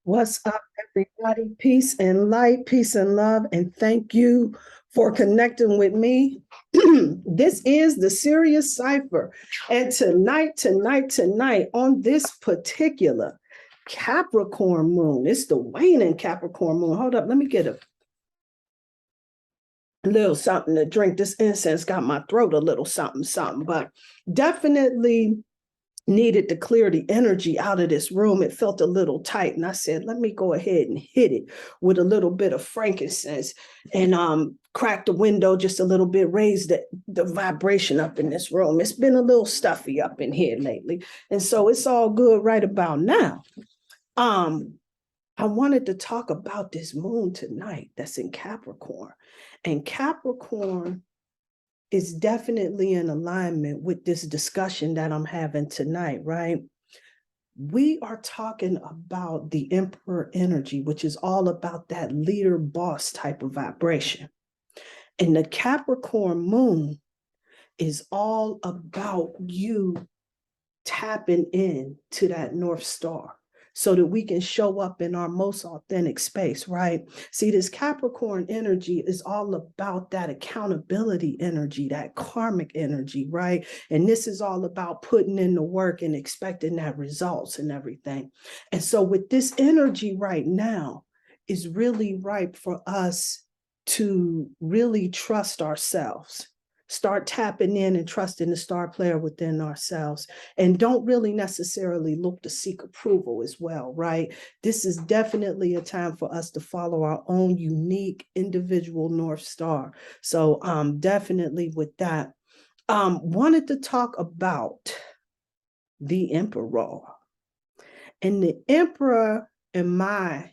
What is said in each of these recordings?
What's up, everybody? Peace and light, peace and love, and thank you for connecting with me. This is the Sirius Cypher, and tonight, on this particular Capricorn moon, it's the waning Capricorn moon. Hold up, let me get a little something to drink. This incense got my throat a little something, but definitely needed to clear the energy out of this room. It felt a little tight, and I said, let me go ahead and hit it with a little bit of frankincense and crack the window just a little bit, raise the vibration up in this room. It's been a little stuffy up in here lately, and so it's all good right about now. I wanted to talk about this moon tonight that's in Capricorn, and Capricorn is definitely in alignment with this discussion that I'm having tonight, right? We are talking about the Emperor energy, which is all about that leader boss type of vibration. And the Capricorn moon is all about you tapping in to that North Star, so that we can show up in our most authentic space, right? See, this Capricorn energy is all about that accountability energy, that karmic energy, right? And this is all about putting in the work and expecting that results and everything. And so with this energy right now is really ripe for us to really trust ourselves. Start tapping in and trusting the star player within ourselves, and don't really necessarily look to seek approval as well, right? This is definitely a time for us to follow our own unique individual North Star. So definitely with that, wanted to talk about the Emperor. And the Emperor, in my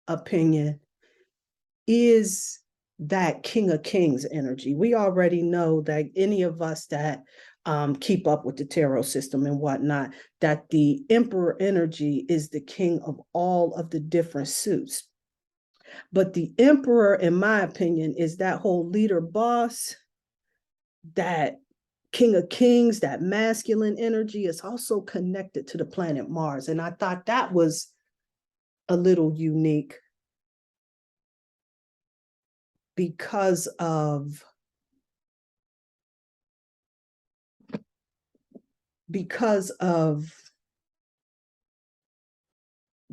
opinion, is that King of Kings energy. We already know that any of us that keep up with the tarot system and whatnot, that the Emperor energy is the king of all of the different suits. But the Emperor, in my opinion, is that whole leader boss, that King of Kings, that masculine energy is also connected to the planet Mars. And I thought that was a little unique because of the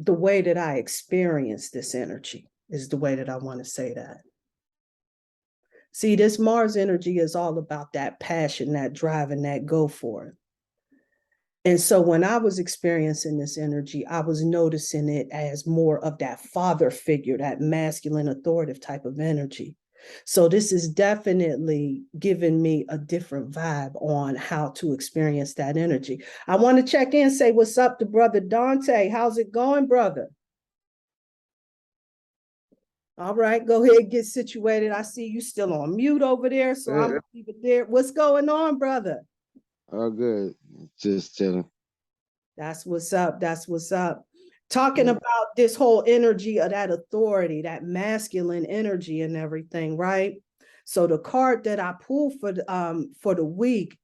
way that I experience this energy, is the way that I want to say that. See, this Mars energy is all about that passion, that drive, and that go for it. And so when I was experiencing this energy, I was noticing it as more of that father figure, that masculine authoritative type of energy. So this is definitely giving me a different vibe on how to experience that energy. I want to check in, say what's up to brother Dante. How's it going, brother? All right, go ahead, get situated. I see you still on mute over there, so I'm gonna leave it there. What's going on, brother? All good. Just chilling. That's what's up. That's what's up. Talking about this whole energy of that authority, that masculine energy and everything, right? So the card that I pulled for the week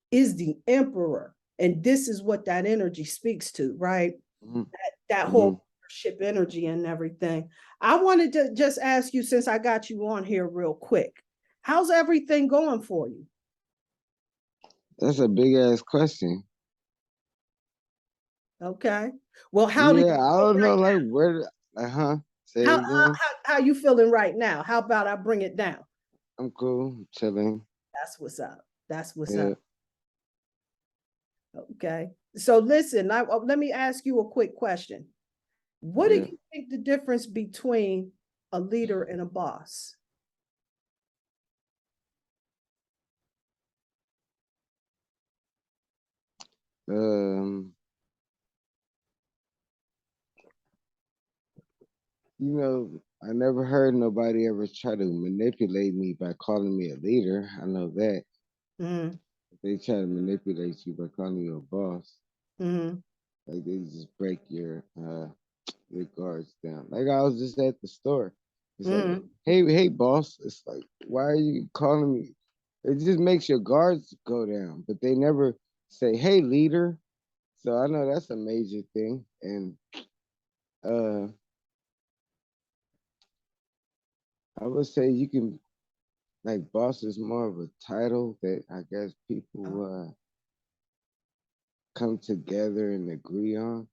is the Emperor. And this is what that energy speaks to, right? That whole leadership energy and everything. I wanted to just ask you, since I got you on here real quick, how's everything going for you? That's a big ass question. Okay. Well, how do you I don't know, like where, say it again. how you feeling right now? How about I bring it down? I'm cool, chilling. That's what's up. That's what's up. Okay. So listen, let me ask you a quick question. What do you think the difference between a leader and a boss? I never heard nobody ever try to manipulate me by calling me a leader. I know that. They try to manipulate you by calling you a boss. Like they just break your guards down. Like I was just at the store. It's like, hey, boss. It's like, why are you calling me? It just makes your guards go down, but they never say, hey, leader. So I know that's a major thing. And I would say you can, like, boss is more of a title that I guess people come together and agree on.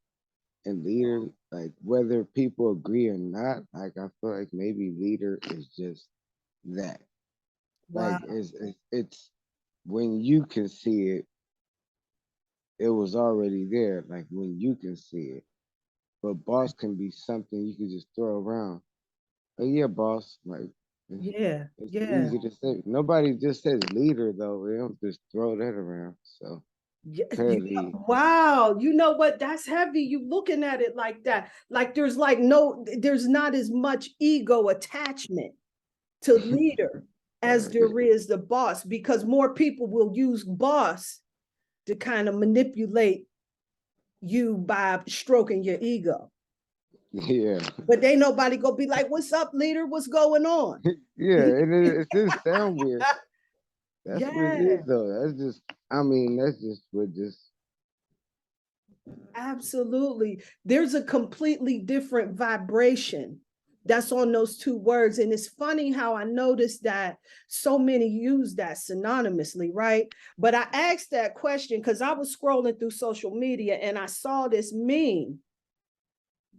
And leader, like whether people agree or not, like I feel like maybe leader is just that. Wow. Like it's when you can see it, it was already there. Like when you can see it. But boss can be something you can just throw around. Oh yeah, boss. Like it's, Yeah. it's Yeah. easy to say. Nobody just says leader though. They don't just throw that around. So Yeah, clearly, wow, you know what? That's heavy. You looking at it like that. Like there's not as much ego attachment to leader as right. there is the boss, because more people will use boss to kind of manipulate you by stroking your ego. Yeah. But ain't nobody gonna be like, "What's up, leader? What's going on?" Yeah, and it just sound weird. That's what it Yeah, is though. That's just I mean, that's just what just absolutely. There's a completely different vibration that's on those two words. And it's funny how I noticed that so many use that synonymously, right? But I asked that question because I was scrolling through social media and I saw this meme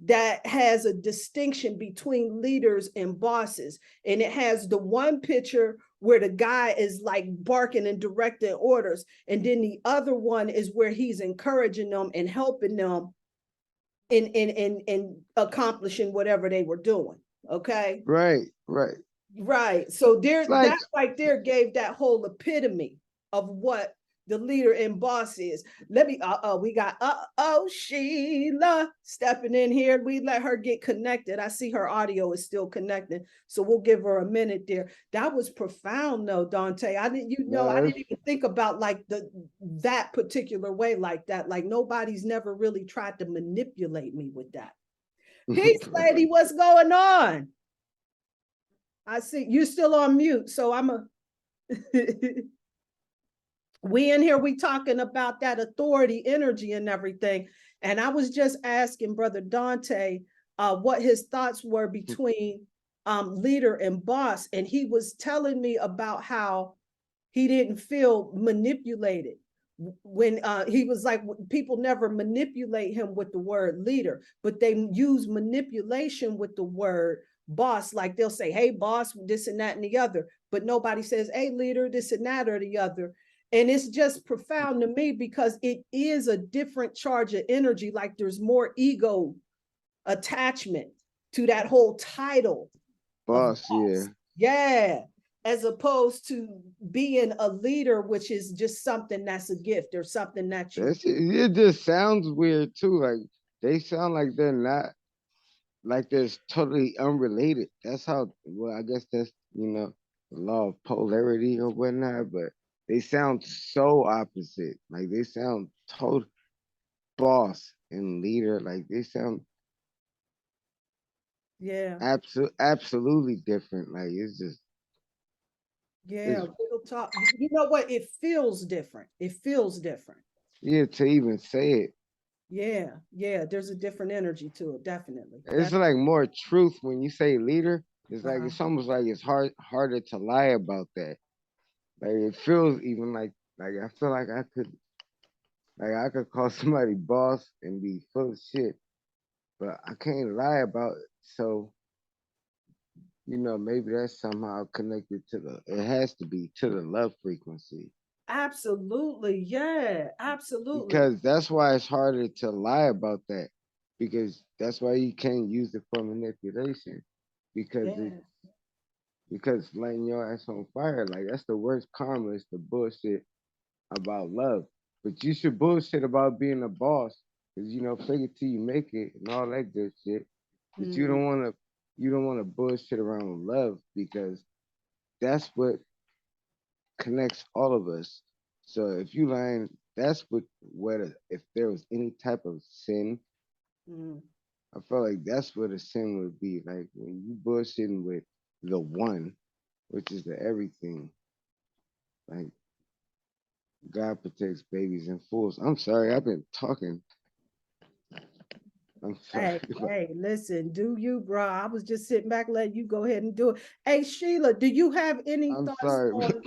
that has a distinction between leaders and bosses. And it has the one picture where the guy is like barking and directing orders. And then the other one is where he's encouraging them and helping them in accomplishing whatever they were doing. Okay. right, right. Right. So It's there, like that right there gave that whole epitome of what the leader and boss is. Let me we got Sheila stepping in here. We let her get connected. I see her audio is still connected. So we'll give her a minute there. That was profound though, Dante. I didn't, I no, didn't even think about like that particular way like that. Like nobody's never really tried to manipulate me with that. Peace, lady, what's going on? I see you still on mute, so I'm a we in here, we talking about that authority energy and everything. And I was just asking Brother Dante what his thoughts were between leader and boss. And he was telling me about how he didn't feel manipulated when he was like, people never manipulate him with the word leader, but they use manipulation with the word boss. Like they'll say, hey, boss, this and that and the other, but nobody says, hey, leader, this and that or the other. And it's just profound to me because it is a different charge of energy. Like there's more ego attachment to that whole title of boss, yeah. boss. Yeah. As opposed to being a leader, which is just something that's a gift or something that you. It just sounds weird too. Like they sound like they're not like they're totally unrelated. That's how well I guess that's the law of polarity or whatnot, but they sound so opposite. Like they sound total boss and leader. Like they sound Yeah. absolutely different. Like it's just Yeah. it's We'll talk. You know what? It feels different. It feels different. yeah to even say it. Yeah. Yeah. There's a different energy to it. Definitely. It's like more truth when you say leader. It's like Uh-huh. it's almost like it's harder to lie about that. Like it feels even like I feel like I could call somebody boss and be full of shit, but I can't lie about it. So maybe that's somehow connected to the. It has to be to the love frequency Absolutely. Yeah. Absolutely. because that's why it's harder to lie about that because that's why you can't use it for manipulation because it Yeah. because lighting your ass on fire like that's the worst karma is the bullshit about love. But you should bullshit about being a boss, cause fake it till you make it and all that good shit. But Mm, you don't wanna bullshit around with love because that's what connects all of us. So if you lying, that's what if there was any type of sin, mm. I felt like that's what a sin would be. Like when you bullshitting with the one, which is the everything. Like God protects babies and fools. I'm sorry, I've been talking. I'm sorry. Hey, listen, do you, bro? I was just sitting back, letting you go ahead and do it. Hey, Sheila, do you have any I'm thoughts sorry. on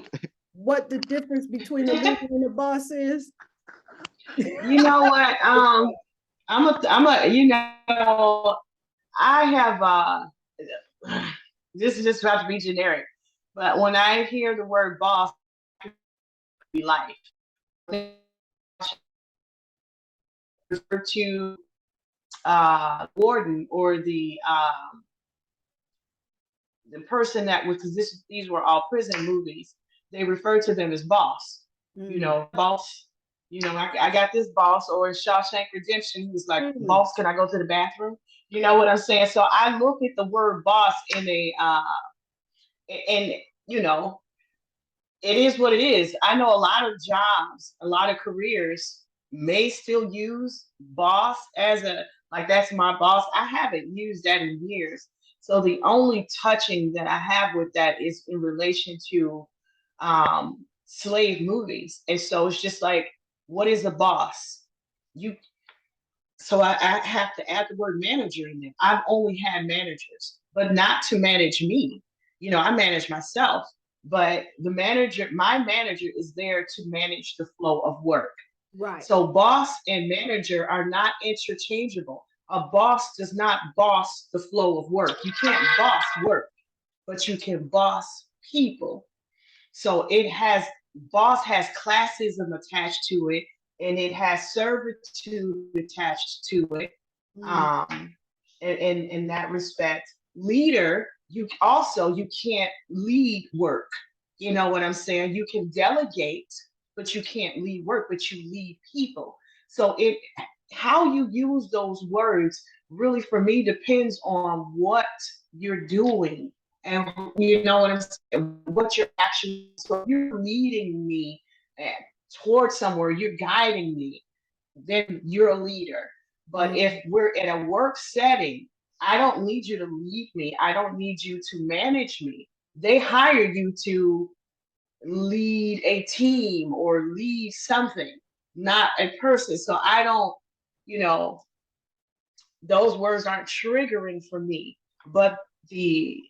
what the difference between a leader and a boss is? You know what? I have this is just about to be generic, but when I hear the word boss, be life. Refer to warden or the person that was, these were all prison movies. They refer to them as boss. You know, boss. You know, I got this boss. Or in Shawshank Redemption, he was like, "Boss, can I go to the bathroom?" You know what I'm saying? So I look at the word boss in a and you know, it is what it is. I know a lot of jobs, a lot of careers may still use boss as a, like, that's my boss. I haven't used that in years. So the only touching that I have with that is in relation to slave movies. And so it's just like, what is a boss? You so I have to add the word manager in there. I've only had managers, but not to manage me. You know, I manage myself, but my manager is there to manage the flow of work. Right. So boss and manager are not interchangeable. A boss does not boss the flow of work. You can't boss work, but you can boss people. So boss has classism attached to it, and it has servitude attached to it. In that respect, leader, you can't lead work. You know what I'm saying? You can delegate, but you can't lead work, but you lead people. So how you use those words really, for me, depends on what you're doing. And you know what I'm saying, what you're actually, so if you're leading me towards somewhere, you're guiding me, then you're a leader. But if we're in a work setting, I don't need you to lead me. I don't need you to manage me. They hire you to lead a team or lead something, not a person. So I don't, you know, those words aren't triggering for me. But the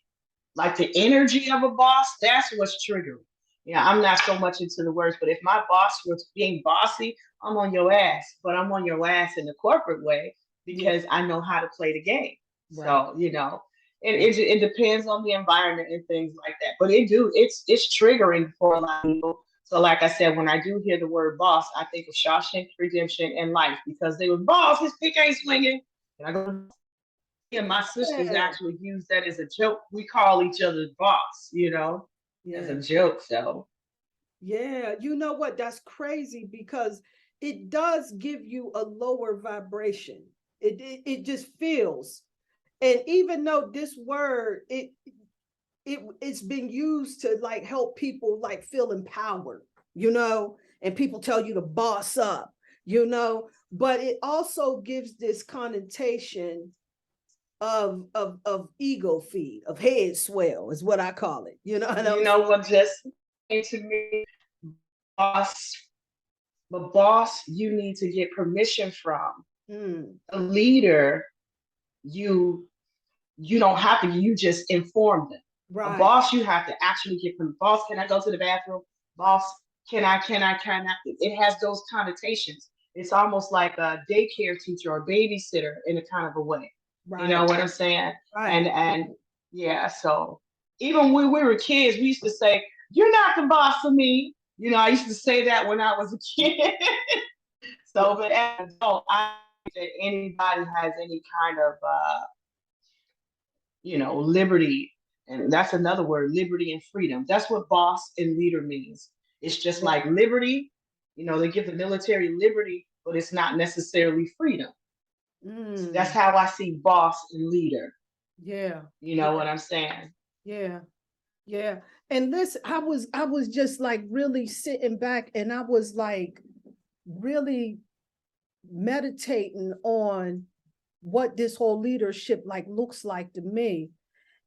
energy of a boss, that's what's triggering. Yeah, I'm not so much into the words, but if my boss was being bossy, I'm on your ass. But I'm on your ass in the corporate way because I know how to play the game. Right. So, you know, it depends on the environment and things like that. But it's triggering for a lot of people. So like I said, when I do hear the word boss, I think of Shawshank Redemption and Life, because they were boss, his pick ain't swinging. And I go, and my sisters actually use that as a joke. We call each other boss, you know, as a joke. So yeah, you know what? That's crazy, because it does give you a lower vibration. It just feels. And even though this word, it's been used to like help people like feel empowered, you know, and people tell you to boss up, you know, but it also gives this connotation of ego feed, of head swell is what I call it. You know what you know what just came to me? Boss, but boss, you need to get permission from. A leader, you don't have to, you just inform them. Right. A boss, you have to actually get from. Boss, can I go to the bathroom? Boss, can I? It has those connotations. It's almost like a daycare teacher or babysitter in a kind of a way. Right. You know what I'm saying? Right. And yeah, so even when we were kids, we used to say, "You're not the boss of me." You know, I used to say that when I was a kid. So, but as an adult, I think that anybody has any kind of you know, liberty, and that's another word, liberty and freedom. That's what boss and leader means. It's just like liberty, you know, they give the military liberty, but it's not necessarily freedom. That's how I see boss and leader. Yeah. You know what I'm saying? Yeah. Yeah. And this, I was just like really sitting back, and I was like really meditating on what this whole leadership like looks like to me.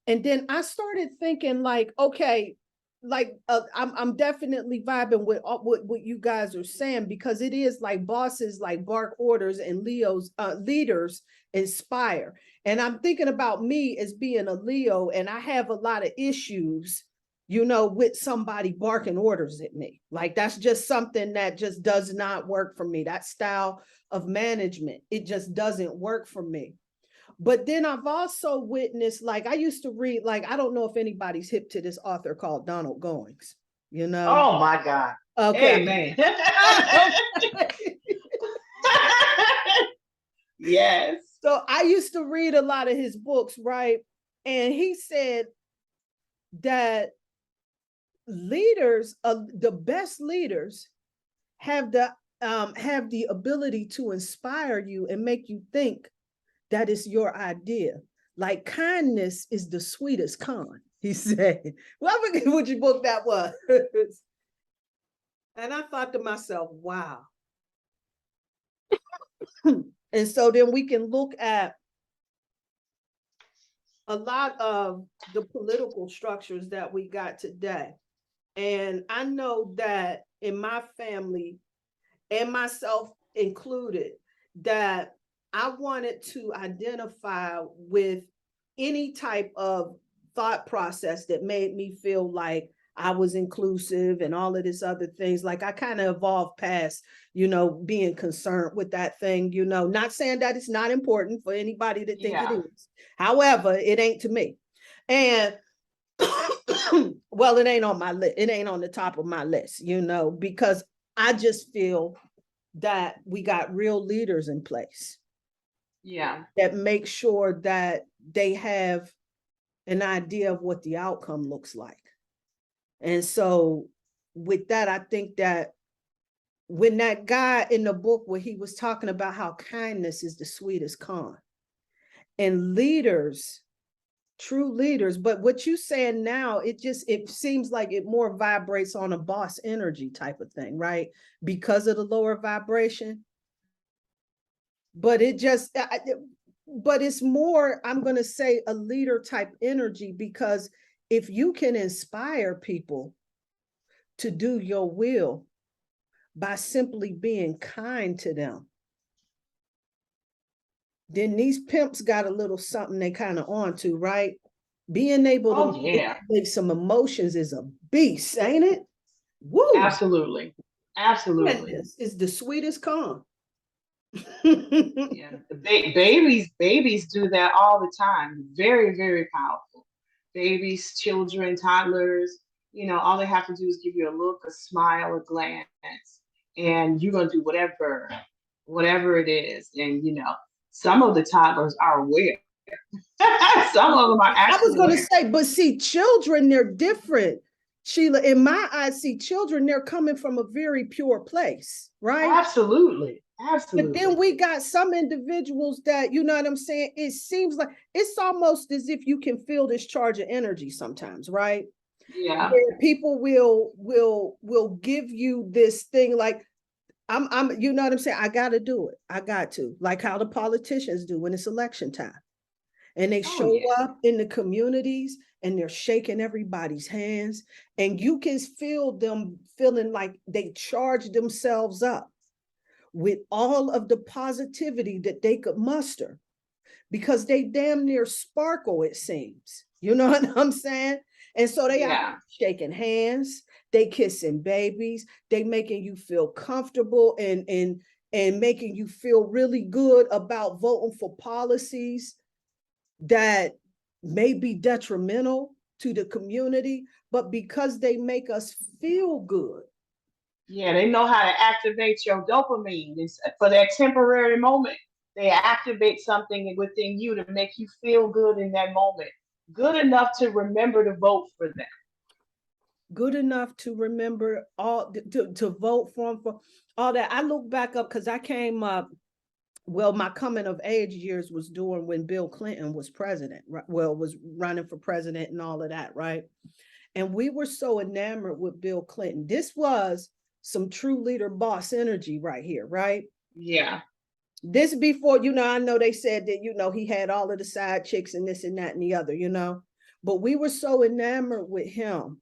And then I started thinking like, okay, like I'm definitely vibing with what you guys are saying, because it is like bosses like bark orders, and leaders inspire. And I'm thinking about me as being a Leo, and I have a lot of issues, you know, with somebody barking orders at me. Like that's just something that just does not work for me. That style of management, it just doesn't work for me. But then I've also witnessed, like I used to read, like, I don't know if anybody's hip to this author called Donald Goings, you know? Oh my God. Okay. Amen. Yes. So I used to read a lot of his books, right? And he said that leaders, the best leaders have the ability to inspire you and make you think that is your idea. Like kindness is the sweetest con, he said. Well, I forget which book that was. And I thought to myself, wow. And so then we can look at a lot of the political structures that we got today. And I know that in my family, and myself included, that I wanted to identify with any type of thought process that made me feel like I was inclusive and all of this other things. Like I kind of evolved past, you know, being concerned with that thing, you know, not saying that it's not important for anybody to think it is. However, it ain't to me. And well, it ain't on my list. It ain't on the top of my list, you know, because I just feel that we got real leaders in place. Yeah. That make sure that they have an idea of what the outcome looks like. And so with that, I think that when that guy in the book where he was talking about how kindness is the sweetest con, and leaders, true leaders, but what you saying now, it seems like it more vibrates on a boss energy type of thing, right? Because of the lower vibration. But but it's more, I'm going to say, a leader type energy, because if you can inspire people to do your will by simply being kind to them, then these pimps got a little something they kind of onto, right? Being able to make some emotions is a beast, ain't it? Woo! Absolutely. Absolutely. This is the sweetest con. Yeah. Babies do that all the time. Very, very powerful. Babies, children, toddlers, you know, all they have to do is give you a look, a smile, a glance, and you're gonna do whatever it is. And you know, some of the toddlers are aware. Some of them are actually. I was going to say, but see, children, they're different. Sheila, in my eyes, see, children, they're coming from a very pure place, right? Absolutely. Absolutely. But then we got some individuals that, you know what I'm saying? It seems like it's almost as if you can feel this charge of energy sometimes, right? Yeah. Where people will give you this thing like, I'm, you know what I'm saying? I got to do it. I got to, like how the politicians do when it's election time. And they show up in the communities and they're shaking everybody's hands. And you can feel them feeling like they charge themselves up with all of the positivity that they could muster, because they damn near sparkle, it seems. You know what I'm saying? And so they are shaking hands, they kissing babies, they making you feel comfortable and making you feel really good about voting for policies that may be detrimental to the community, but because they make us feel good. Yeah, they know how to activate your dopamine. For that temporary moment, they activate something within you to make you feel good in that moment. Good enough to remember to vote for them. Good enough to remember to vote for them, for all that. I look back up because I came up, well, my coming of age years was during when Bill Clinton was president, well, was running for president and all of that, right? And we were so enamored with Bill Clinton. This was some true leader boss energy right here, right? Yeah. This before, you know, I know they said that, you know, he had all of the side chicks and this and that and the other, you know, but we were so enamored with him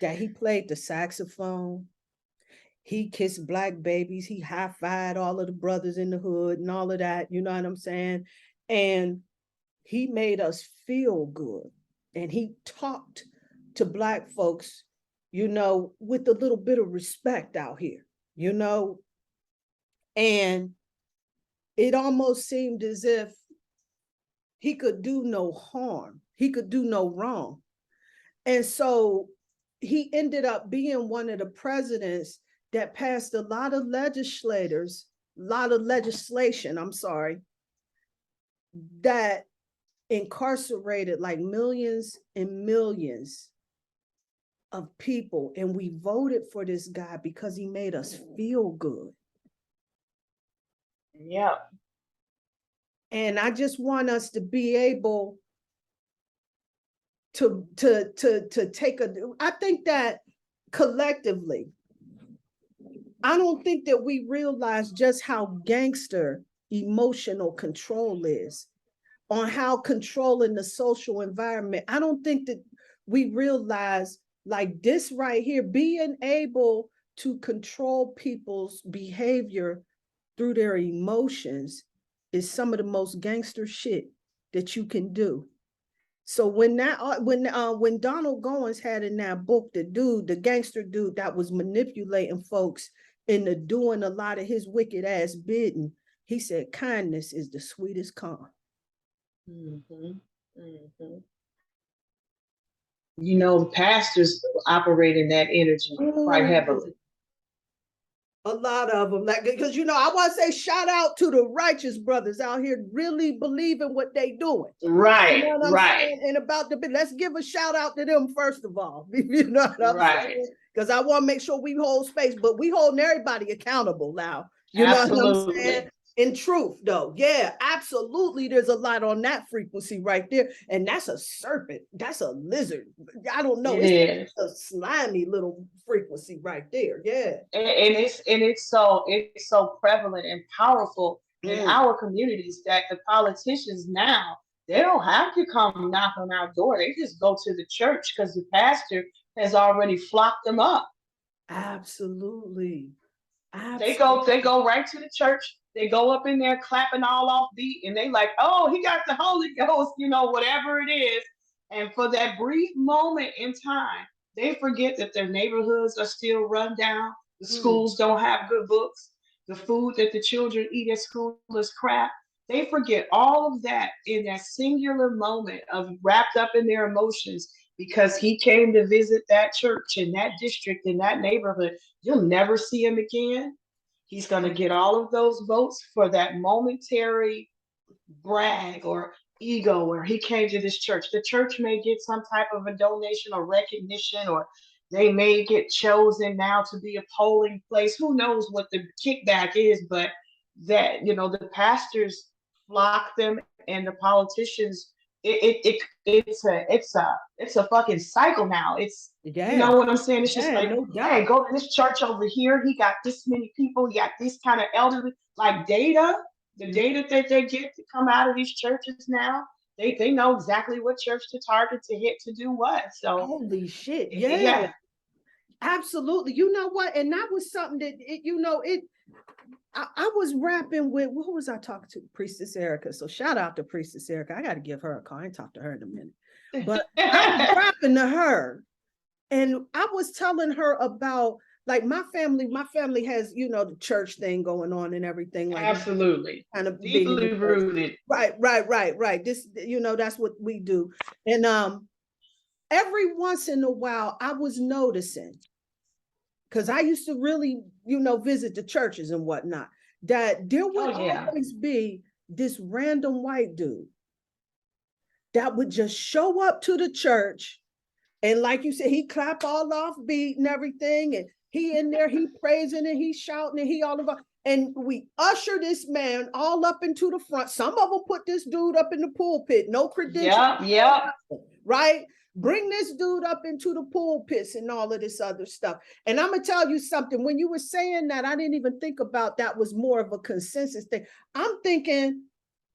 that he played the saxophone. He kissed black babies. He high-fived all of the brothers in the hood and all of that. You know what I'm saying? And he made us feel good. And he talked to black folks, with a little bit of respect out here, and it almost seemed as if he could do no harm. He could do no wrong. And so he ended up being one of the presidents that passed a lot of legislation, that incarcerated like millions and millions of people. And we voted for this guy because he made us feel good. Yeah. And I just want us to be able to take I think that collectively, I don't think that we realize just how gangster emotional control is, on how controlling the social environment. I don't think that we realize, like, this right here, being able to control people's behavior through their emotions is some of the most gangster shit that you can do. So when Donald Goins had in that book, the gangster dude that was manipulating folks into doing a lot of his wicked ass bidding, he said, kindness is the sweetest calm. Mm-hmm. Mm-hmm. Pastors operate in that energy quite heavily. A lot of them, like, because I want to say shout out to the righteous brothers out here really believing what they doing. Right, You know what right. I'm saying? And about let's give a shout out to them first of all. You know what I'm saying? Because I want to make sure we hold space, but we holding everybody accountable now. You Absolutely. know what I'm saying? In truth, though, yeah, absolutely. There's a lot on that frequency right there, and that's a serpent. That's a lizard. I don't know. It's a slimy little frequency right there. Yeah, and it's so prevalent and powerful in our communities that the politicians now, they don't have to come knock on our door. They just go to the church because the pastor has already flocked them up. Absolutely. They go right to the church. They go up in there clapping all off beat, and they like, oh, he got the Holy Ghost, whatever it is. And for that brief moment in time, they forget that their neighborhoods are still run down. The schools don't have good books. The food that the children eat at school is crap. They forget all of that in that singular moment of wrapped up in their emotions because he came to visit that church in that district, in that neighborhood. You'll never see him again. He's going to get all of those votes for that momentary brag or ego where he came to this church. The church may get some type of a donation or recognition, or they may get chosen now to be a polling place. Who knows what the kickback is, but that, the pastors flock them and the politicians. It's a fucking cycle now. You know what I'm saying? It's just like, hey, go to this church over here. He got this many people. He got this kind of elderly, like data. The data that they get to come out of these churches now, they know exactly what church to target, to hit, to do what. So holy shit, yeah. Absolutely. You know what? And that was something that I was rapping with, who was I talking to? Priestess Erica. So shout out to Priestess Erica. I got to give her a call. I ain't talked to her in a minute. But I was rapping to her. And I was telling her about, like, my family has, the church thing going on and everything. Like, absolutely. Kind of deeply rooted. Right. This, that's what we do. And every once in a while, I was noticing, because I used to really, visit the churches and whatnot, that there would always be this random white dude that would just show up to the church. And like you said, he clap all off beat and everything. And he in there, he praising and he shouting and he all about. And we usher this man all up into the front. Some of them put this dude up in the pulpit, no credentials. Yep. Right? Bring this dude up into the pulpits and all of this other stuff. And I'm going to tell you something. When you were saying that, I didn't even think about that was more of a consensus thing. I'm thinking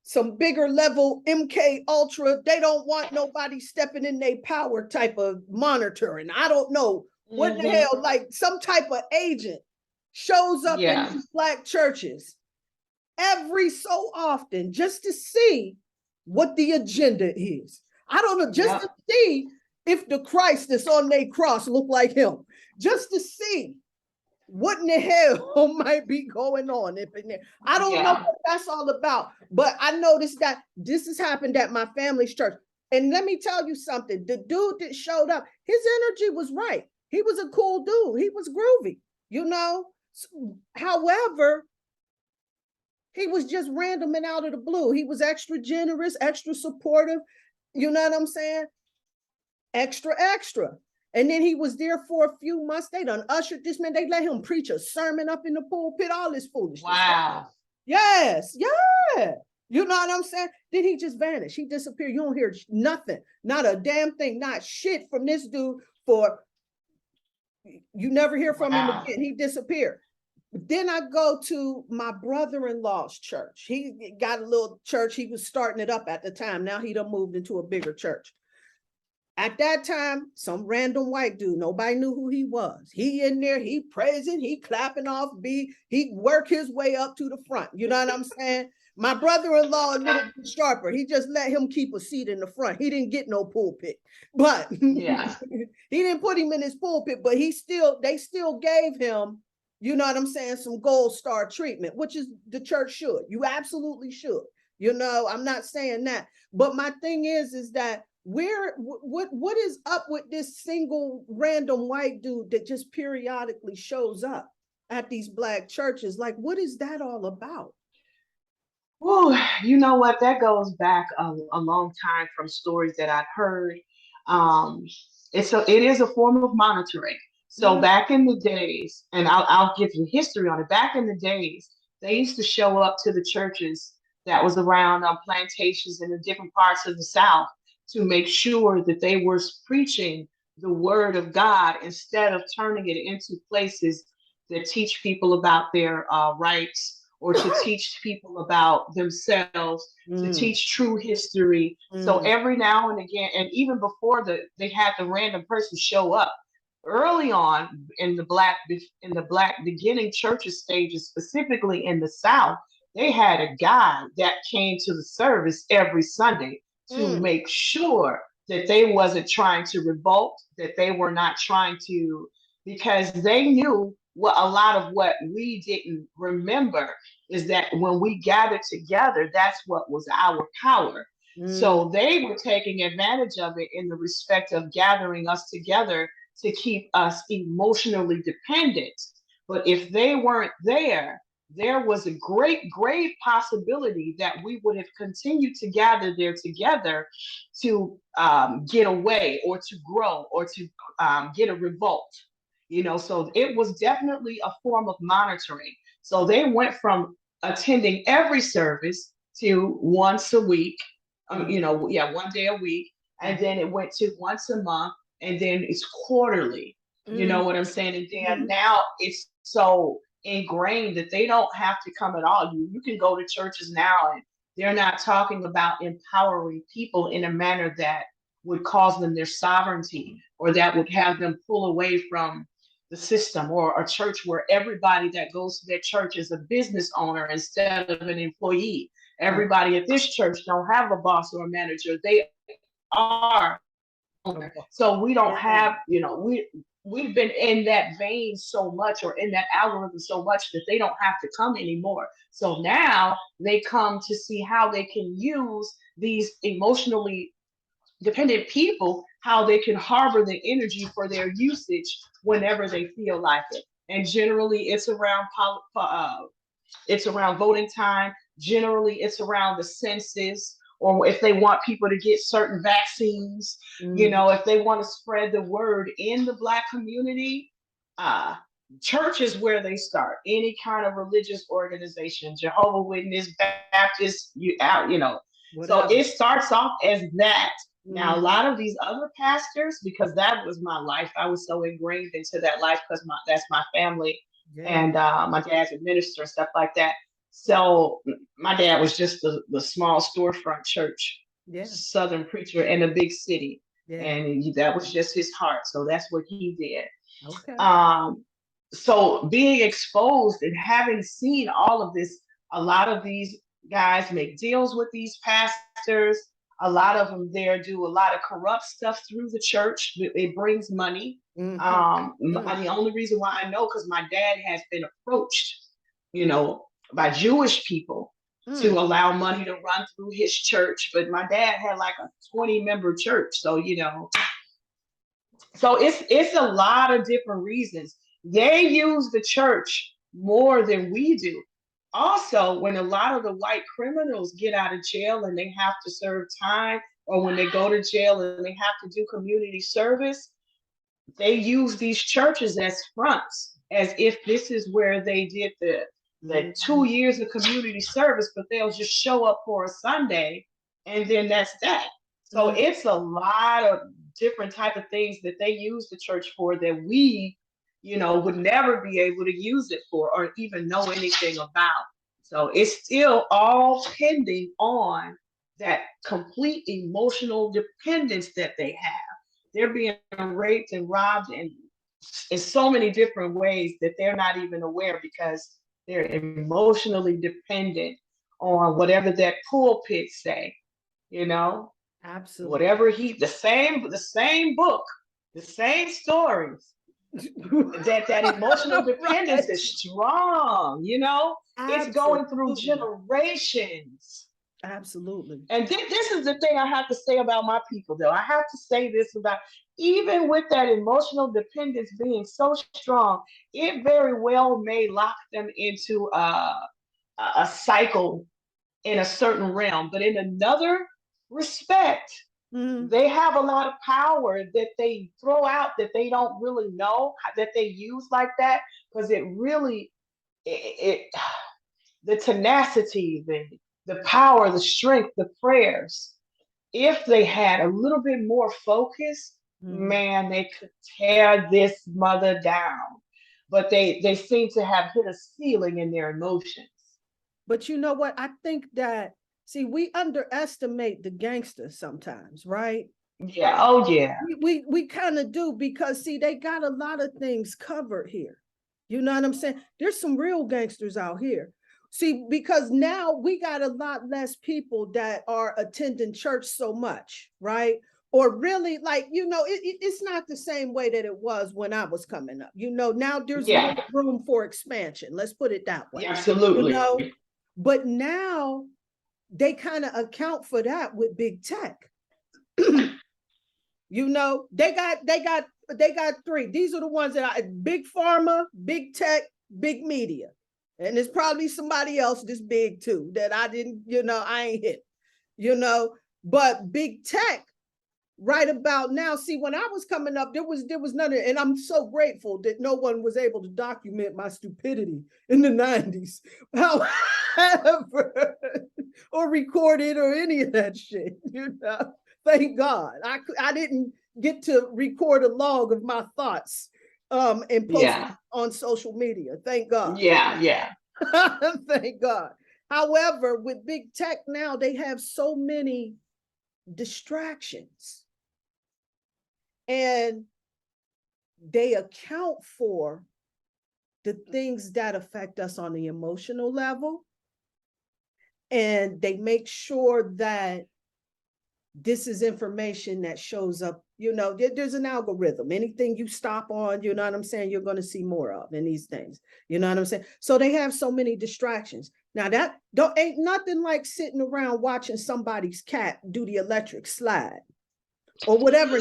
some bigger level MK Ultra, they don't want nobody stepping in their power type of monitoring. I don't know what the hell, like some type of agent shows up in Yeah. these Black churches every so often just to see what the agenda is. I don't know, just to see if the Christ that's on their cross look like him, just to see what in the hell might be going on up in there. I don't know what that's all about, but I noticed that this has happened at my family's church. And let me tell you something, the dude that showed up, his energy was right. He was a cool dude. He was groovy, you know. However, he was just random and out of the blue. He was extra generous, extra supportive. You know what I'm saying? Extra, extra. And then he was there for a few months. They done ushered this man. They let him preach a sermon up in the pulpit, all this foolishness. Wow. Yes, yeah. You know what I'm saying? Then he just vanished. He disappeared. You don't hear nothing, not a damn thing, not shit from this dude for, you never hear from him again. He disappeared. Then I go to my brother-in-law's church. He got a little church. He was starting it up at the time. Now he done moved into a bigger church. At that time, some random white dude, nobody knew who he was. He in there, he praising, he clapping off beat, he work his way up to the front. You know what I'm saying? My brother-in-law, a little bit sharper. He just let him keep a seat in the front. He didn't get no pulpit, but he didn't put him in his pulpit, but they still gave him, you know what I'm saying, some gold star treatment, which is the church should. You absolutely should. You know, I'm not saying that. But my thing is that what is up with this single random white dude that just periodically shows up at these Black churches? Like, what is that all about? Oh, you know what? That goes back a long time from stories that I've heard. Um, it is a form of monitoring. So back in the days, and I'll give you history on it. Back in the days, they used to show up to the churches that was around plantations in the different parts of the South to make sure that they were preaching the word of God instead of turning it into places that teach people about their rights, or to teach people about themselves, to teach true history. So every now and again, and even before they had the random person show up, early on in the black beginning churches stages, specifically in the South, they had a guy that came to the service every Sunday to make sure that they wasn't trying to revolt, that they were not trying to, because they knew what a lot of what we didn't remember is that when we gathered together, that's what was our power. So they were taking advantage of it in the respect of gathering us together to keep us emotionally dependent. But if they weren't there, there was a great, grave possibility that we would have continued to gather there together to get away or to grow or to get a revolt. You know, so it was definitely a form of monitoring. So they went from attending every service to once a week, one day a week, and then it went to once a month, and then it's quarterly. You know what I'm saying? And then now it's so ingrained that they don't have to come at all. You can go to churches now and they're not talking about empowering people in a manner that would cause them their sovereignty, or that would have them pull away from the system, or a church where everybody that goes to their church is a business owner instead of an employee. Everybody at this church don't have a boss or a manager. They are. So we don't have, we've been in that vein so much, or in that algorithm so much, that they don't have to come anymore. So now they come to see how they can use these emotionally dependent people, how they can harbor the energy for their usage whenever they feel like it. And generally it's around voting time. Generally it's around the census, or if they want people to get certain vaccines, if they want to spread the word in the Black community, church is where they start. Any kind of religious organization, Jehovah Witness, Baptist, so it starts off as that. Now, a lot of these other pastors, because that was my life, I was so ingrained into that life because that's my family, and my dad's a minister and stuff like that. So my dad was just the small storefront church, Southern preacher in a big city, and that was just his heart. So that's what he did. so being exposed and having seen all of this, a lot of these guys make deals with these pastors. A lot of them there do a lot of corrupt stuff through the church. It brings money. The only reason why I know, because my dad has been approached, by Jewish people to allow money to run through his church. But my dad had like a 20-member church, so so it's a lot of different reasons. They use the church more than we do. Also, when a lot of the white criminals get out of jail and they have to serve time, or when they go to jail and they have to do community service, they use these churches as fronts, as if this is where they did the 2 years of community service, but they'll just show up for a Sunday and then that's that. So it's a lot of different type of things that they use the church for that we, would never be able to use it for or even know anything about. So it's still all pending on that complete emotional dependence that they have. They're being raped and robbed in so many different ways that they're not even aware, because they're emotionally dependent on whatever that pulpit say, Absolutely. whatever the same book, the same stories. that emotional dependence is strong, it's going through generations. Absolutely. And this is the thing I have to say about my people, though. I have to say this about, even with that emotional dependence being so strong, it very well may lock them into a cycle in a certain realm. But in another respect, they have a lot of power that they throw out that they don't really know that they use like that, because it really, the tenacity, the power, the strength, the prayers, if they had a little bit more focus, man, they could tear this mother down. But they seem to have hit a ceiling in their emotions. But you know what? I think that, see, we underestimate the gangsters sometimes, right? Yeah. Oh, yeah. We kind of do, because, see, they got a lot of things covered here. You know what I'm saying? There's some real gangsters out here. See, because now we got a lot less people that are attending church so much, right? Or really, like, it's not the same way that it was when I was coming up. Now there's more room for expansion. Let's put it that way. Yeah, absolutely. But now they kind of account for that with big tech. They got three. These are the ones that big pharma, big tech, big media. And there's probably somebody else this big too that I didn't, I ain't hit, but big tech right about now. See, when I was coming up, there was none of it. And I'm so grateful that no one was able to document my stupidity in the 90s. However, or record it or any of that shit, Thank God. I didn't get to record a log of my thoughts and post it on social media. Thank God. Yeah. Thank God. However, with big tech now, they have so many distractions. And they account for the things that affect us on the emotional level. And they make sure that this is information that shows up, there's an algorithm. Anything you stop on, you know what I'm saying, you're going to see more of in these things. You know what I'm saying? So they have so many distractions. Now that ain't nothing like sitting around watching somebody's cat do the electric slide or whatever.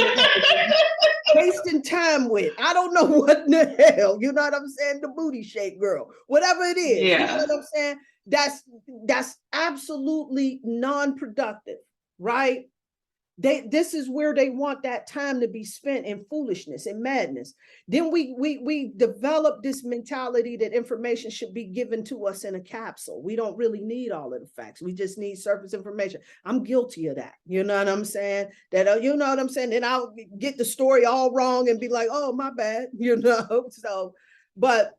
Wasting time with, I don't know what in the hell, you know what I'm saying? The booty shake girl, whatever it is, you know what I'm saying? That's absolutely non-productive, right? This is where they want that time to be spent in foolishness and madness. Then we develop this mentality that information should be given to us in a capsule. We don't really need all of the facts. We just need surface information. I'm guilty of that. You know what I'm saying? You know what I'm saying? Then I'll get the story all wrong and be like, oh, my bad, So, but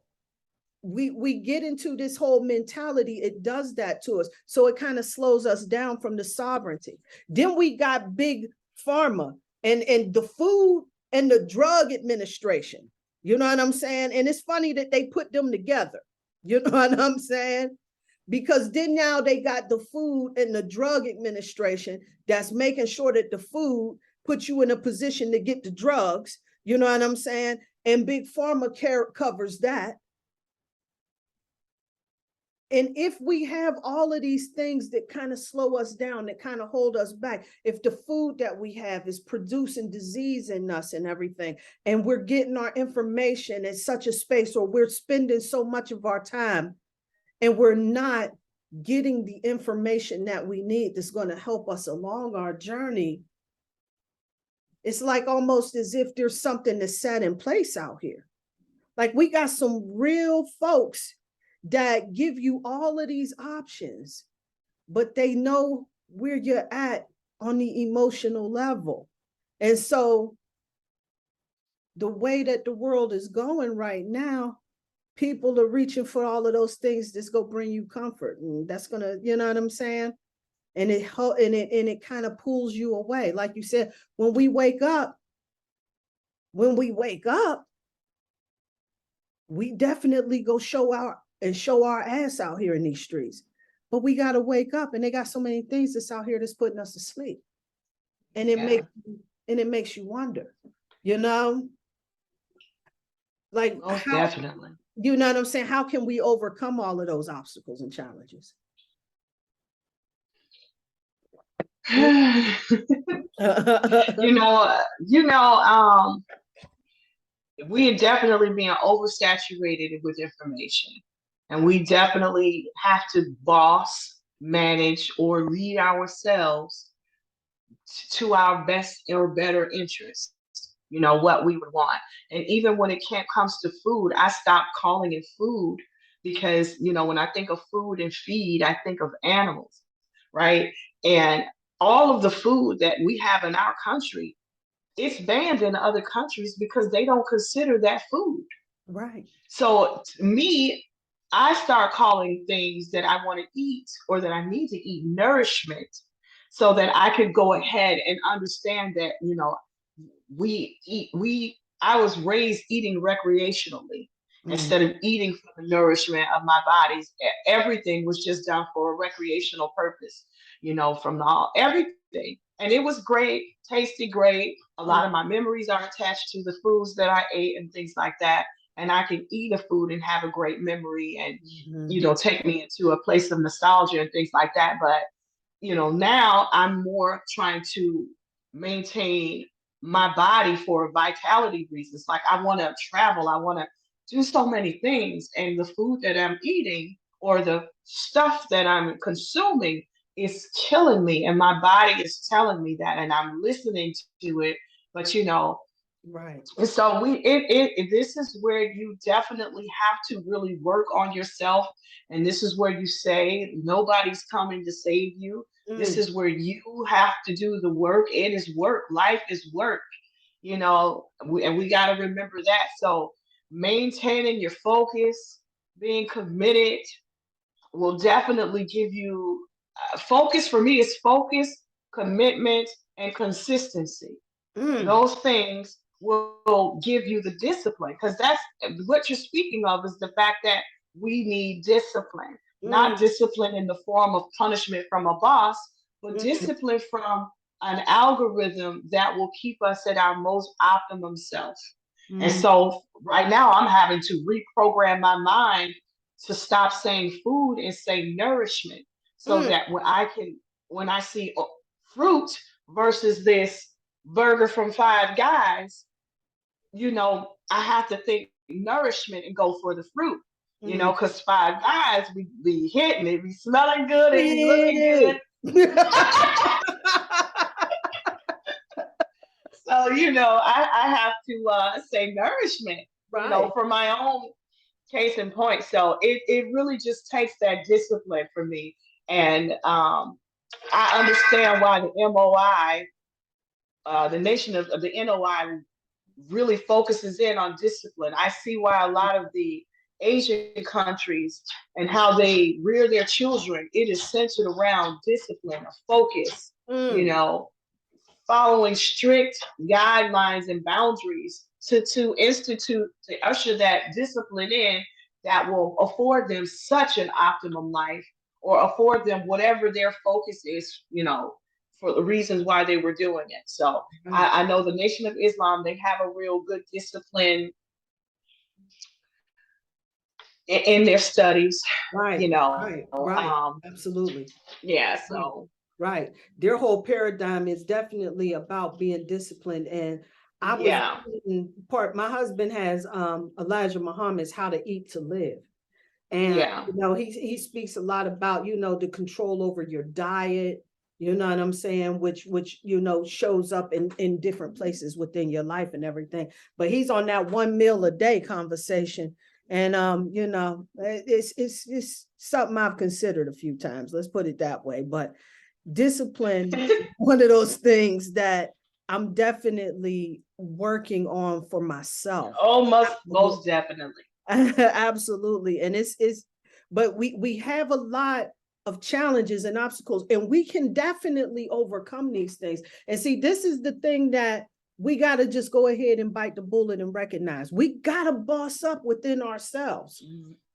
we get into this whole mentality. It does that to us. So it kind of slows us down from the sovereignty. Then we got big pharma and the Food and the Drug Administration. You know what I'm saying? And it's funny that they put them together. You know what I'm saying? Because then now they got the Food and the Drug Administration that's making sure that the food puts you in a position to get the drugs. You know what I'm saying? And Big Pharma covers that. And if we have all of these things that kind of slow us down, that kind of hold us back, if the food that we have is producing disease in us and everything, and we're getting our information in such a space, or we're spending so much of our time and we're not getting the information that we need that's going to help us along our journey, it's like almost as if there's something that's set in place out here. Like we got some real folks that give you all of these options, but they know where you're at on the emotional level. And so the way that the world is going right now, people are reaching for all of those things that's going to bring you comfort. And that's going to, you know what I'm saying? And it kind of pulls you away. Like you said, when we wake up, we definitely go show our ass out here in these streets. But we got to wake up, and they got so many things that's out here that's putting us to sleep. And it makes you wonder, you know? Like, definitely. You know what I'm saying? How can we overcome all of those obstacles and challenges? We are definitely being oversaturated with information, and we definitely have to boss, manage, or lead ourselves to our best or better interests, what we would want. And even when it comes to food, I stopped calling it food because, when I think of food and feed, I think of animals, right? And all of the food that we have in our country, it's banned in other countries because they don't consider that food. Right. So to me, I start calling things that I want to eat or that I need to eat nourishment, so that I could go ahead and understand that, I was raised eating recreationally instead of eating for the nourishment of my bodies. Everything was just done for a recreational purpose, from everything. And it was great, tasted great. A lot of my memories are attached to the foods that I ate and things like that. And I can eat a food and have a great memory and, take me into a place of nostalgia and things like that. But, now I'm more trying to maintain my body for vitality reasons. Like I want to travel, I want to do so many things. And the food that I'm eating or the stuff that I'm consuming is killing me, and my body is telling me that, and I'm listening to it. But right. And so this is where you definitely have to really work on yourself, and this is where you say nobody's coming to save you. This is where you have to do the work. It is work. Life is work. And we got to remember that. So maintaining your focus, being committed, will definitely give you focus. For me, is focus, commitment, and consistency. Those things will give you the discipline, because that's what you're speaking of, is the fact that we need discipline, not discipline in the form of punishment from a boss, but discipline from an algorithm that will keep us at our most optimum self. And so right now I'm having to reprogram my mind to stop saying food and say nourishment, so that when I see fruit versus this burger from Five Guys, I have to think nourishment and go for the fruit, because Five Guys be hitting it, be smelling good, and be looking good. So, I have to say nourishment, right. For my own case in point. So it really just takes that discipline for me. And I understand why the MOI, the nation of the NOI, really focuses in on discipline. I see why a lot of the Asian countries and how they rear their children, it is centered around discipline, a focus, following strict guidelines and boundaries, to institute, to usher that discipline in that will afford them such an optimum life, or afford them whatever their focus is, for the reasons why they were doing it. So Right. I know the Nation of Islam, they have a real good discipline in their studies, Right, you know. right, absolutely. Yeah, Right. so Right. Their whole paradigm is definitely about being disciplined. And I was yeah, reading my husband has Elijah Muhammad's How to Eat to Live. And yeah, he speaks a lot about, the control over your diet, you know what I'm saying, which shows up in different places within your life and everything. But he's on that 1 meal a day conversation. And it's something I've considered a few times. Let's put it that way. But discipline, one of those things that I'm definitely working on for myself. oh, most definitely. Absolutely. And but we have a lot of challenges and obstacles, and we can definitely overcome these things. And see, this is the thing that we got to just go ahead and bite the bullet and recognize. We got to boss up within ourselves.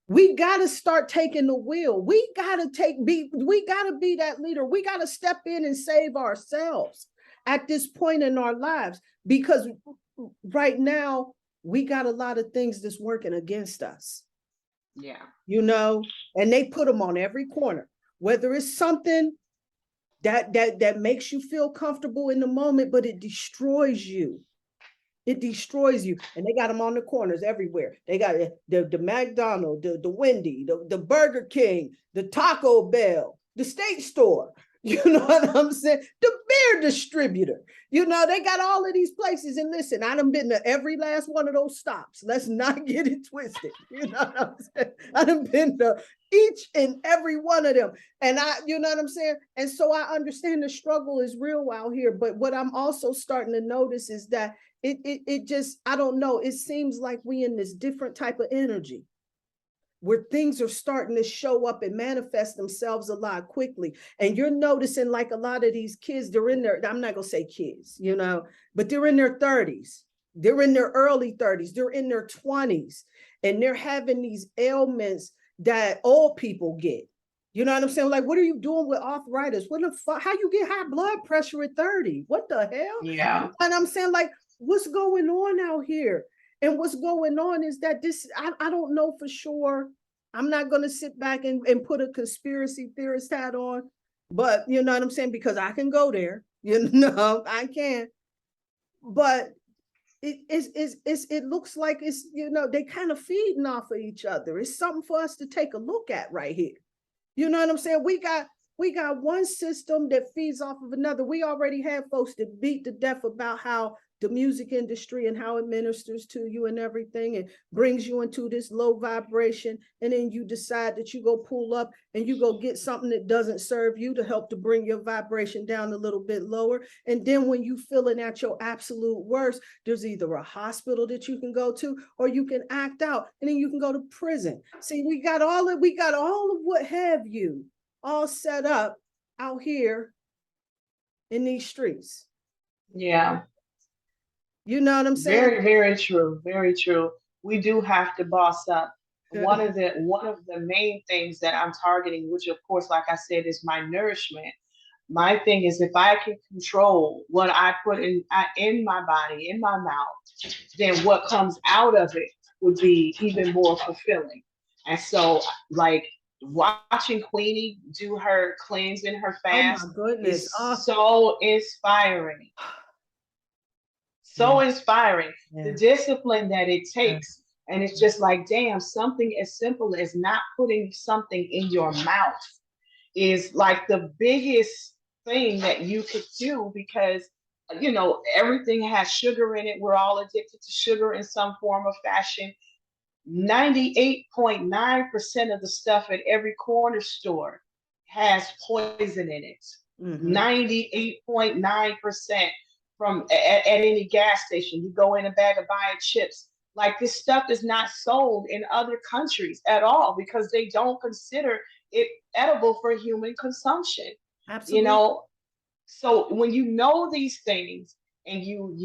We got to start taking the wheel. We got to be that leader. We got to step in and save ourselves at this point in our lives, because right now we got a lot of things that's working against us. Yeah. And they put them on every corner, whether it's something that makes you feel comfortable in the moment, but it destroys you. It destroys you. And they got them on the corners everywhere. They got the McDonald's, the Wendy, the Burger King, the Taco Bell, the State Store. You know what I'm saying? The beer distributor. They got all of these places. And listen, I done been to every last one of those stops. Let's not get it twisted. You know what I'm saying? I done been to each and every one of them. And you know what I'm saying? And so I understand the struggle is real out here. But what I'm also starting to notice is that it just, I don't know, it seems like we in this different type of energy where things are starting to show up and manifest themselves a lot quickly. And you're noticing, like, a lot of these kids, they're in their, I'm not gonna say kids, but they're in their 30s, they're in their early 30s, they're in their 20s, and they're having these ailments that old people get. You know what I'm saying? Like, what are you doing with arthritis? What the fuck? How you get high blood pressure at 30? What the hell? Yeah. And I'm saying, like, what's going on out here? And what's going on is that I don't know for sure. I'm not going to sit back and put a conspiracy theorist hat on, but you know what I'm saying? Because I can go there, I can. But it looks like it's, they kind of feeding off of each other. It's something for us to take a look at right here. You know what I'm saying? We got one system that feeds off of another. We already have folks that beat to death about how the music industry and how it ministers to you and everything, and brings you into this low vibration. And then you decide that you go pull up and you go get something that doesn't serve you to help to bring your vibration down a little bit lower. And then when you feeling at your absolute worst, there's either a hospital that you can go to, or you can act out, and then you can go to prison. See, we got all of what have you all set up out here in these streets. Yeah. You know what I'm saying? Very, very true. Very true. We do have to boss up. One of the main things that I'm targeting, which of course, like I said, is my nourishment. My thing is, if I can control what I put in my body, in my mouth, then what comes out of it would be even more fulfilling. And so, like, watching Queenie do her cleanse and her Oh my fast goodness. is so inspiring. So inspiring. The discipline that it takes. And it's just like, damn, something as simple as not putting something in your mouth is like the biggest thing that you could do, because everything has sugar in it. We're all addicted to sugar in some form or fashion. 98.9% of the stuff at every corner store has poison in it. 98.9% from at any gas station. You go in a bag of buying chips. Like, this stuff is not sold in other countries at all because they don't consider it edible for human consumption. Absolutely. So when you know these things and you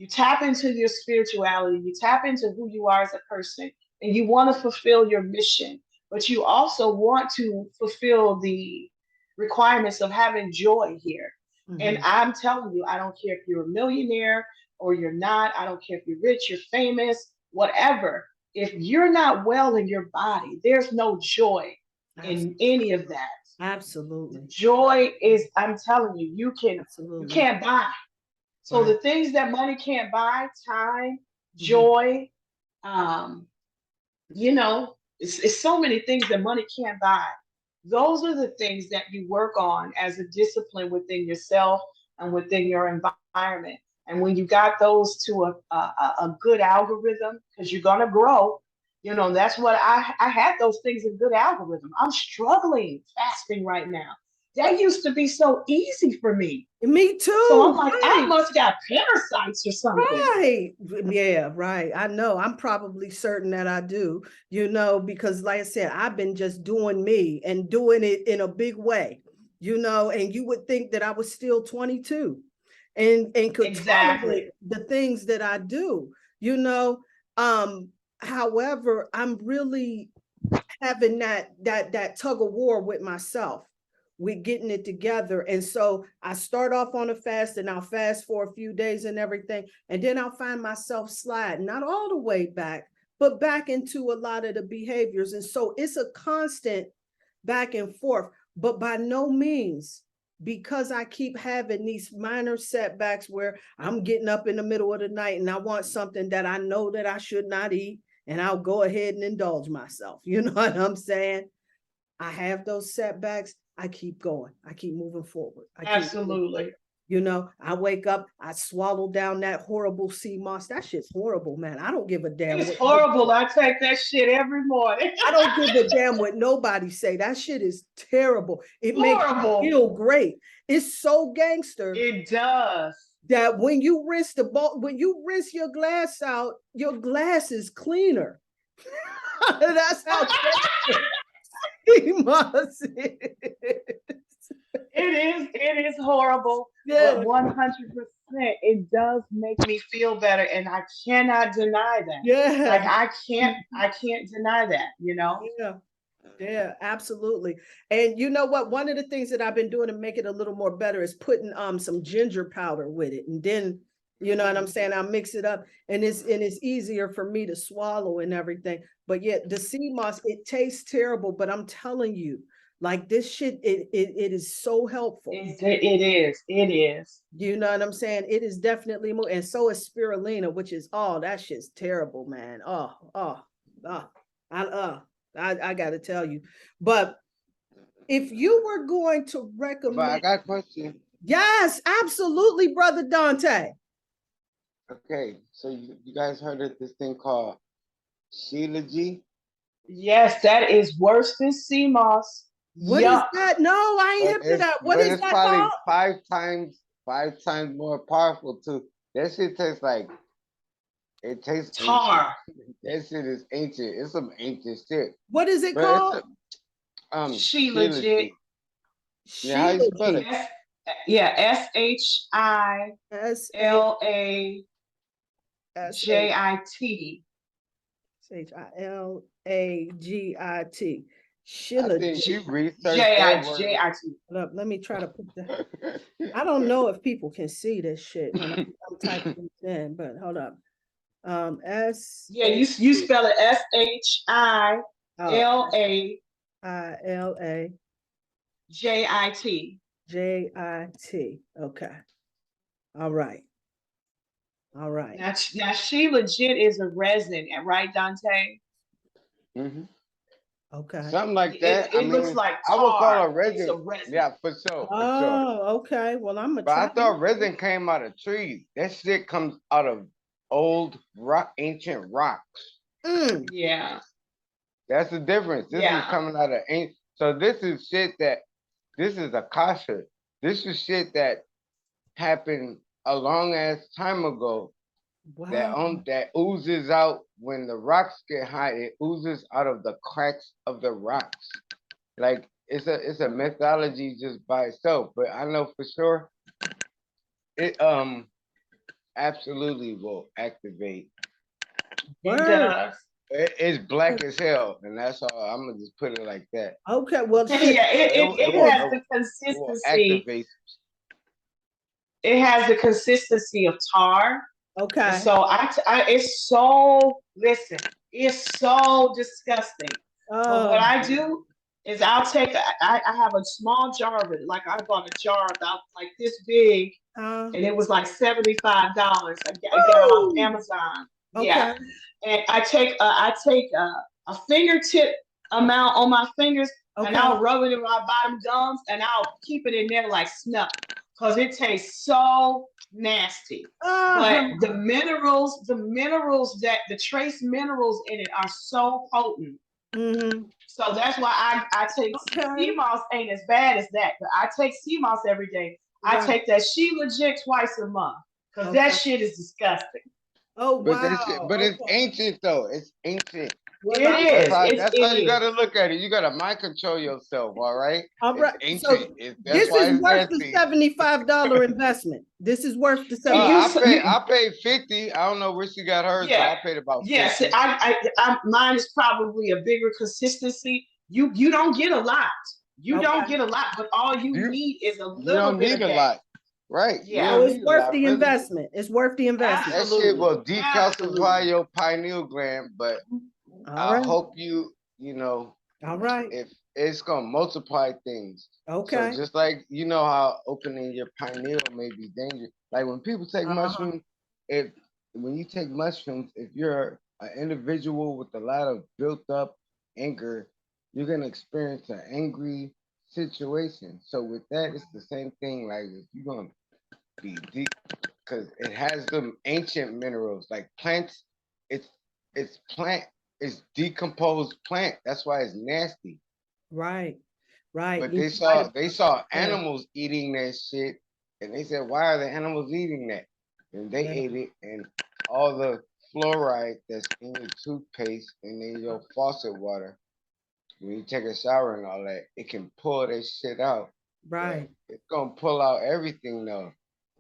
You tap into your spirituality, you tap into who you are as a person, and you want to fulfill your mission, but you also want to fulfill the requirements of having joy here. And I'm telling you, I don't care if you're a millionaire or you're not, I don't care if you're rich, you're famous, whatever. If you're not well in your body, there's no joy in any of that. Absolutely. Joy is, I'm telling you, you Absolutely. can't buy. So Right. the things that money can't buy, time, joy, you know, it's so many things that money can't buy. Those are the things that you work on as a discipline within yourself and within your environment. And when you got those to a good algorithm, because you're gonna grow, you know, that's what I had those things in good algorithm. I'm struggling fasting right now. That used to be so easy for me. Me too. So I'm like, right. I must got parasites or something. Right. Yeah, right. I know. I'm probably certain that I do, you know, because like I said, I've been just doing me and doing it in a big way, you know, and you would think that I was still 22 and could tolerate the things that I do, you know. However, I'm really having that tug of war with myself, with getting it together. And so I start off on a fast and I'll fast for a few days and everything. And then I'll find myself sliding, not all the way back, but back into a lot of the behaviors. And so it's a constant back and forth, but by no means, because I keep having these minor setbacks where I'm getting up in the middle of the night and I want something that I know that I should not eat, and I'll go ahead and indulge myself. You know what I'm saying? I have those setbacks. I keep going. I keep moving forward. Absolutely. You know, I wake up, I swallow down that horrible sea moss. That shit's horrible, man. I don't give a damn. It's horrible. I take that shit every morning. I don't give a damn what nobody say. That shit is terrible. It makes you feel great. It's so gangster. It does. That when you rinse when you rinse your glass out, your glass is cleaner. That's how sea moss is. It is horrible. Yeah. But 100%, it does make me feel better, and I cannot deny that. Yeah. Like I can't deny that, you know? Yeah. Yeah, absolutely. And you know what? One of the things that I've been doing to make it a little more better is putting some ginger powder with it. And then, you know what I'm saying? I mix it up and it's easier for me to swallow and everything. But yet the sea moss, it tastes terrible, but I'm telling you, like this shit, it is so helpful. It is. You know what I'm saying? It is definitely more, and so is spirulina, which is that shit's terrible, man. I gotta tell you. But if you were going to recommend, but I got a question. Yes, absolutely, brother Dante. Okay, so you guys heard of this thing called Shelia G? Yes, that is worse than sea moss. What is that? No, I ain't hip to that. What is that probably called? five times more powerful too. That shit tastes like it tastes tar. Ancient. That shit is ancient. It's some ancient shit. What is it called? Shelia G. Yeah, how you spell it? Yeah, SHILAJIT. SHILAGIT. Shelia G. JIT. Let me try to put that. I don't know if people can see this shit when I'm typing it in, but hold up. Yeah, you spell it SHILAJIT. Okay. All right. Now she legit is a resin, right, Dante? Mm-hmm. Okay. Something like that. It looks like tar. I would call it resin. It's a resin. Yeah, for sure. Okay. Well, I'm gonna. But I thought resin came out of trees. That shit comes out of old ancient rocks. Yeah. That's the difference. This is coming out of ancient. So this is shit this is Akasha. This is shit that happened a long ass time ago. Wow. That oozes out when the rocks get hot. It oozes out of the cracks of the rocks. Like it's a mythology just by itself. But I know for sure absolutely will activate. It Word. does. It's black as hell, and that's all. I'm gonna just put it like that. Okay, well, shit. Yeah, It it has will, the it will consistency. activate. It has the consistency of tar. And Okay. so it's so, listen, it's so disgusting. But what Oh, I do is I have a small jar of it. Like I bought a jar about like this big, uh, and it was like $75. I got it off woo! Amazon. Yeah. Okay. And I take a fingertip amount on my fingers, and Okay. I'll rub it in my bottom gums, and I'll keep it in there like snuff because it tastes so nasty. But Uh-huh. the minerals that the trace minerals in it are so potent. Mm-hmm. So that's why I take sea Okay. moss ain't as bad as that, but I take sea moss every day. I Right. take that Shelia Jig twice a month because that Okay. shit is disgusting. Oh, But that's it. wow. But it's Okay. ancient though. It's ancient. Well, It is. That's It how you is. gotta look at it. You gotta mind control yourself, all right? all It's right. So ancient. That's this why is it's worth the nasty. $75 investment. This is worth the So you, 75. you I paid 50. I don't know where she got hers, but yeah, I paid about yes. 50. Mine is probably a bigger consistency. You don't get a lot. You don't Okay. get a lot, but all you You need is a you little don't bit need a a day. lot. Right. You Yeah, So don't it's need a worth lot, the really. investment. It's worth the investment. That shit absolutely, will decalcify absolutely. your pineal gland, but All I right. hope you know, All right. if it's gonna multiply things. So Okay. just like you know how opening your pineal may be dangerous. Like when people take Uh-huh. mushrooms, if when you take mushrooms, if you're an individual with a lot of built up anger, you're gonna experience an angry situation. So with that, it's the same thing. Like if you're gonna be deep, because it has them ancient minerals like plants. It's it's plant. It's decomposed plant. That's why it's nasty. Right. Right. But You might have, they saw yeah. animals eating that shit, and they said, "Why are the animals eating that?" And they Yeah. ate it, and all the fluoride that's in your toothpaste and in your faucet water, when you take a shower and all that, it can pull that shit out. But Right. it's gonna pull out everything though.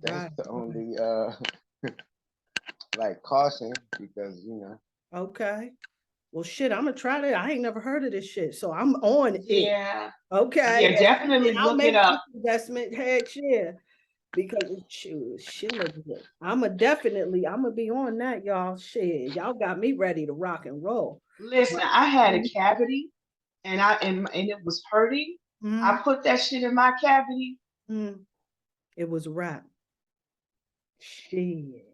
That's Right. the Right. only like caution because Okay. Well, shit, I'm gonna try that. I ain't never heard of this shit, so I'm on it. Yeah, Okay, yeah. and Definitely I'll look it make up. this investment. Heck, yeah, because shit, I'm gonna be on that, y'all. Shit, y'all got me ready to rock and roll. Listen, But, I had a cavity, and it was hurting. I mm, put that shit in my cavity. mm, it was a wrap. Shit,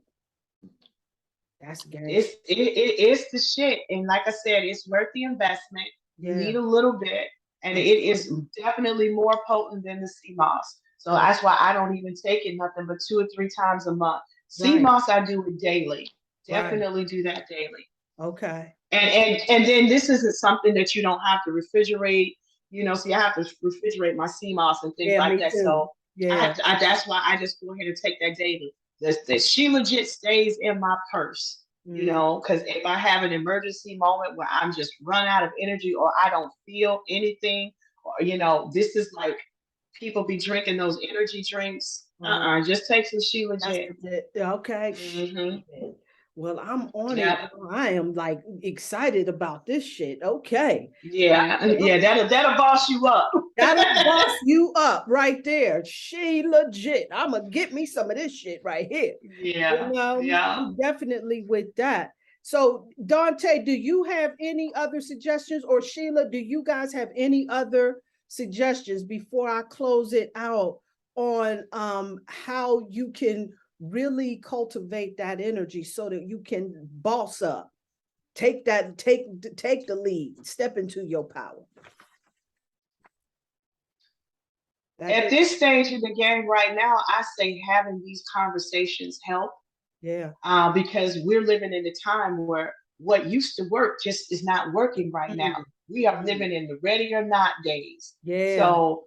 that's gangster. It's the shit, and like I said, it's worth the investment. You Yeah. need a little bit, and it is definitely more potent than the sea moss. So Oh, that's why I don't even take it nothing but 2 or 3 times a month. Sea right. moss, I do it daily. Right. Definitely do that daily. Okay. And then this isn't something that you don't have to refrigerate. See, I have to refrigerate my sea moss and things Yeah, like me that. too. So Yeah. that's why I just go ahead and take that daily. She legit stays in my purse. Mm, Because if I have an emergency moment where I'm just run out of energy or I don't feel anything, or this is like people be drinking those energy drinks. uh, Just take some She that's legit. legit. Okay. Mm-hmm. Shit. Well, I'm on it. Yep. I am like excited about this shit. Okay. Yeah, Well, yeah, that'll boss you up. that'll boss you up right there. She legit. I'm gonna get me some of this shit right here. Yeah, yeah. I'm definitely with that. So, Dante, do you have any other suggestions, or Sheila, do you guys have any other suggestions before I close it out on how you can really cultivate that energy so that you can boss up, take the lead, step into your power? That At is, this stage in the game right now, I say having these conversations help yeah. because we're living in a time where what used to work just is not working right now. Mm, We are mm, living in the ready or not days. yeah. So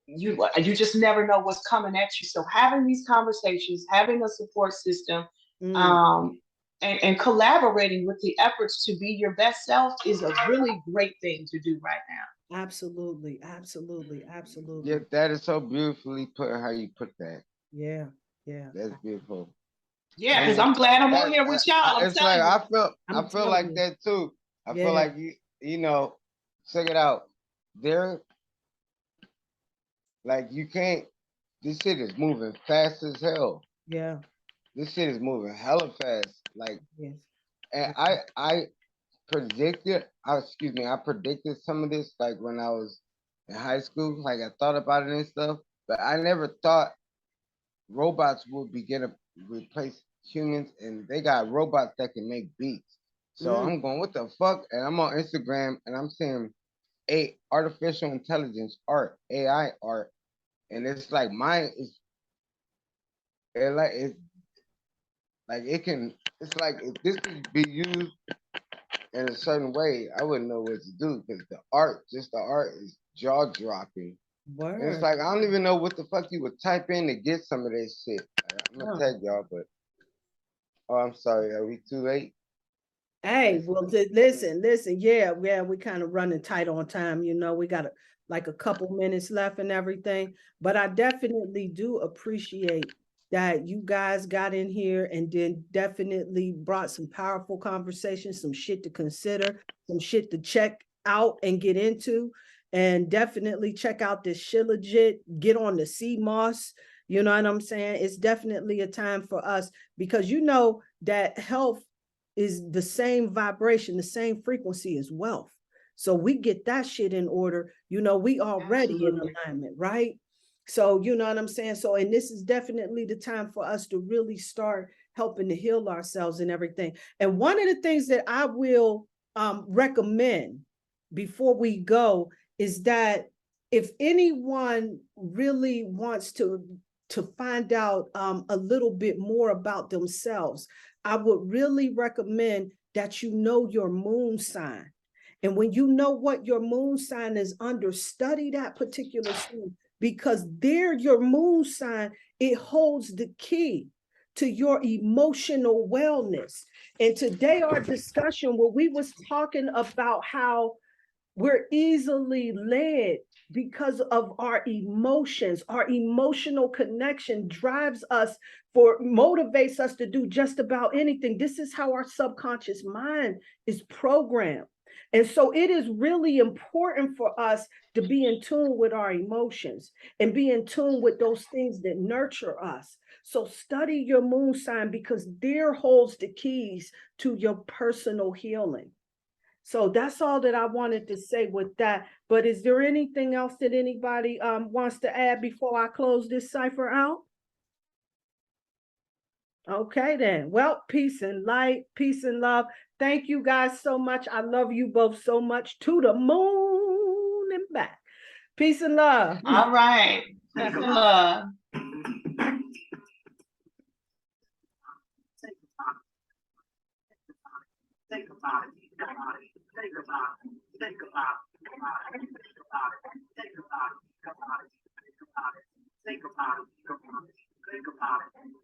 you just never know what's coming at you. So having these conversations, having a support system, Mm, um, and collaborating with the efforts to be your best self is a really great thing to do right now. absolutely, absolutely, yeah, absolutely. that is so beautifully put how you put that. Yeah, yeah. That's beautiful. Yeah, because And I'm glad I'm on that, here with y'all. I'm it's like telling you. I I'm feel telling like you. that too. I feel Yeah, like you know, check it out. There, like you can't. This shit is moving fast as hell. yeah, This shit is moving hella fast. Like, yes. and I predicted. Excuse me. I predicted some of this like when I was in high school. Like I thought about it and stuff, but I never thought robots would begin to replace humans, and they got robots that can make beats. So Mm, I'm going, what the fuck? And I'm on Instagram and I'm seeing artificial intelligence art, AI art, and it's like mine is it like it can. It's like if this could be used in a certain way, I wouldn't know what to do because just the art is jaw dropping. And it's word. like I don't even know what the fuck you would type in to get some of that shit. I'm gonna Huh. tag y'all, but oh, I'm sorry. Are we too late? Hey, well, listen. Yeah, we kind of running tight on time. We got like a couple minutes left and everything. But I definitely do appreciate that you guys got in here and then definitely brought some powerful conversations, some shit to consider, some shit to check out and get into. And definitely check out this Shilajit, get on the CMOS. You know what I'm saying? It's definitely a time for us because that health is the same vibration, the same frequency as wealth. So we get that shit in order, we already in Absolutely. alignment, right? So you know what I'm saying? So, and this is definitely the time for us to really start helping to heal ourselves and everything. And one of the things that I will recommend before we go is that if anyone really wants to find out a little bit more about themselves, I would really recommend that you know your moon sign. And when you know what your moon sign is under, study that particular sign because your moon sign, it holds the key to your emotional wellness. And today our discussion where we was talking about how we're easily led because of our emotions. Our emotional connection motivates us to do just about anything. This is how our subconscious mind is programmed. And so it is really important for us to be in tune with our emotions and be in tune with those things that nurture us. So study your moon sign because there holds the keys to your personal healing. So that's all that I wanted to say with that. But is there anything else that anybody wants to add before I close this cipher out? Okay, then. Well, peace and light, peace and love. Thank you guys so much. I love you both so much. To the moon and back. Peace and love. All right. Peace and love. Think about it. Think about it. Think about it. Think about it. Think about it. Think about it. Think about it. Think about it. Think about it. Think about it. Think about it.